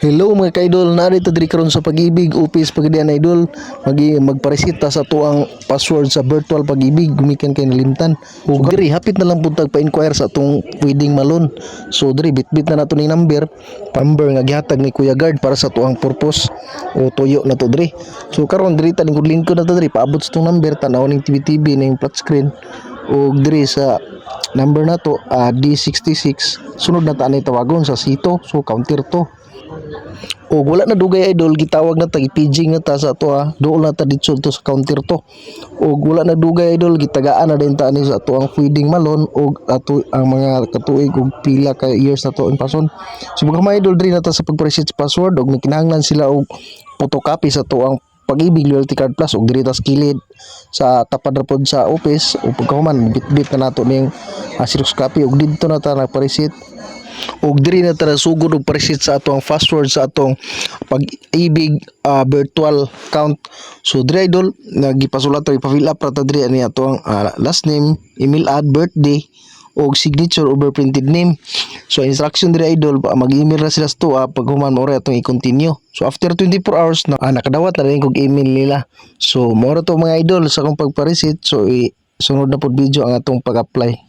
Hello mga ka-idol, narito diri karon sa Pag-ibig office pagdian idol. Magparesita sa tuang password sa virtual Pag-ibig gumikan kay nalimtan. Ug diri hapit na lang pud pa-inquire sa atong wedding malon. So diri bitbit na nato ning number nga gihatag ni Kuya Guard para sa tuang purpose o tuyo na to diri. So karon diri ta lingkod-lingkod na to diri paabot sa tong number tanaw ning TV ning flat screen. Ug diri sa number na to D66 sunod na ta ni tawagon sa sito, so counter to. O wala na dugay idol, gitawag na ta, gipaging na ta sa ato doon na ta dito to sa counter to. O wala na dugay idol, gitagaan na din ta ni sa ato ang feeding malon o ato ang mga katuig og pila ka years na to in pason. So mga idol diri na ta sa pag-reset password og kinahanglan sila og photocopy sa to ang Pag-ibig Loyalty Card Plus og diri ta sa kilid sa tapad ra pod sa office o pagkahuman bit-bit na nato ning Xerox copy og didto na ta nagpa-reset. Og diri na tara sugod og preset sa atong password sa atong Pag-ibig virtual account. So diri idol nagipasulat to ipa-fill up ra ta diri ani atong last name, email ad, birthday og signature over printed name. So instruction diri idol mag-email ra sila sa to pag human mo ra atong i-continue. So after 24 hours na nakadawat na rin kog email nila. So mo ra to mga idol sa akong pagpa-reset. So sunod na pod video ang atong pag-apply.